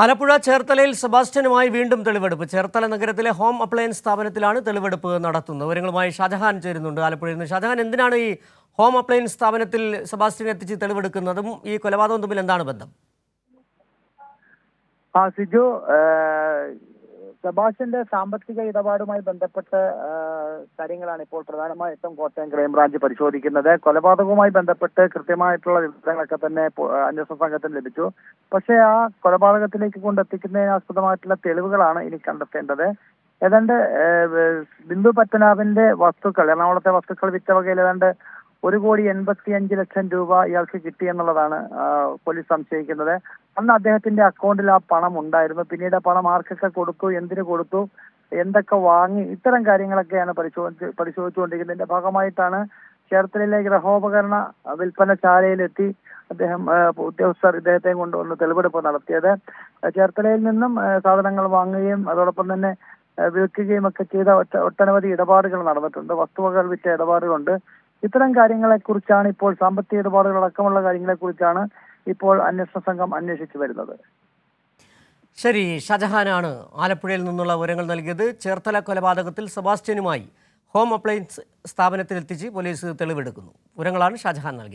ആലപ്പുഴ ചേർത്തലയിൽ സെബാസ്റ്റ്യനുമായി വീണ്ടും തെളിവെടുപ്പ്. ചേർത്തല നഗരത്തിലെ ഹോം അപ്ലയൻസ് സ്ഥാപനത്തിലാണ് തെളിവെടുപ്പ് നടത്തുന്നത്. വിവരങ്ങളുമായി ഷാജഹാൻ ചേരുന്നുണ്ട് ആലപ്പുഴയിൽ നിന്ന്. ഷാജഹാൻ, എന്തിനാണ് ഈ ഹോം അപ്ലയൻസ് സ്ഥാപനത്തിൽ സെബാസ്റ്റ്യനെ എത്തിച്ച് തെളിവെടുക്കുന്നതും ഈ കൊലപാതകവും തമ്മിൽ എന്താണ് ബന്ധം? സിജു, സെബാസ്റ്റ്യന്റെ സാമ്പത്തിക ഇടപാടുമായി ബന്ധപ്പെട്ട കാര്യങ്ങളാണ് ഇപ്പോൾ പ്രധാനമായിട്ടും കോട്ടയം ക്രൈംബ്രാഞ്ച് പരിശോധിക്കുന്നത്. കൊലപാതകവുമായി ബന്ധപ്പെട്ട് കൃത്യമായിട്ടുള്ള വിവരങ്ങളൊക്കെ തന്നെ അന്വേഷണ സംഘത്തിന് ലഭിച്ചു. പക്ഷേ ആ കൊലപാതകത്തിലേക്ക് കൊണ്ടെത്തിക്കുന്നതിനാസ്പദമായിട്ടുള്ള തെളിവുകളാണ് ഇനി കണ്ടെത്തേണ്ടത്. ഏതാണ്ട് ബിന്ദു പത്മനാഭന്റെ വസ്തുക്കൾ, എറണാകുളത്തെ വസ്തുക്കൾ വിറ്റ വകയിൽ ഏതാണ്ട് 1,85,00,000 രൂപ ഇയാൾക്ക് കിട്ടി എന്നുള്ളതാണ് പോലീസ് സംശയിക്കുന്നത്. അന്ന് അദ്ദേഹത്തിന്റെ അക്കൗണ്ടിൽ ആ പണം ഉണ്ടായിരുന്നു. പിന്നീട് ആ പണം ആർക്കൊക്കെ കൊടുത്തു, എന്തിനു കൊടുത്തു, എന്തൊക്കെ വാങ്ങി, ഇത്തരം കാര്യങ്ങളൊക്കെയാണ് പരിശോധിച്ചുകൊണ്ടിരിക്കുന്നതിന്റെ ഭാഗമായിട്ടാണ് ചേർത്തലയിലെ ഗൃഹോപകരണ വിൽപ്പനശാലയിലെത്തി ഉദ്യോഗസ്ഥർ ഇദ്ദേഹത്തെ കൊണ്ടുവന്ന് തെളിവെടുപ്പ് നടത്തിയത്. ചേർത്തലയിൽ നിന്നും സാധനങ്ങൾ വാങ്ങുകയും അതോടൊപ്പം തന്നെ വിൽക്കുകയും ഒക്കെ ചെയ്ത ഒട്ടനവധി ഇടപാടുകൾ നടന്നിട്ടുണ്ട്. വസ്തുവകൾ വിറ്റ ഇടപാടുകളുണ്ട്. ഇത്തരം കാര്യങ്ങളെക്കുറിച്ചാണ് ഇപ്പോൾ, സാമ്പത്തിക ഇടപാടുകൾ അടക്കമുള്ള കാര്യങ്ങളെക്കുറിച്ചാണ് ഇപ്പോൾ അന്വേഷണ സംഘം അന്വേഷിച്ചു വരുന്നത്. ശരി, ഷാജഹാനാണ് ആലപ്പുഴയിൽ നിന്നുള്ള വിവരങ്ങൾ നൽകിയത്. ചേർത്തല കൊലപാതകത്തിൽ സെബാസ്റ്റ്യനുമായി ഹോം അപ്ലയൻസ് സ്ഥാപനത്തിലെത്തിച്ച് പോലീസ് തെളിവെടുക്കുന്നു. വിവരങ്ങളാണ് ഷാജഹാൻ നൽകിയത്.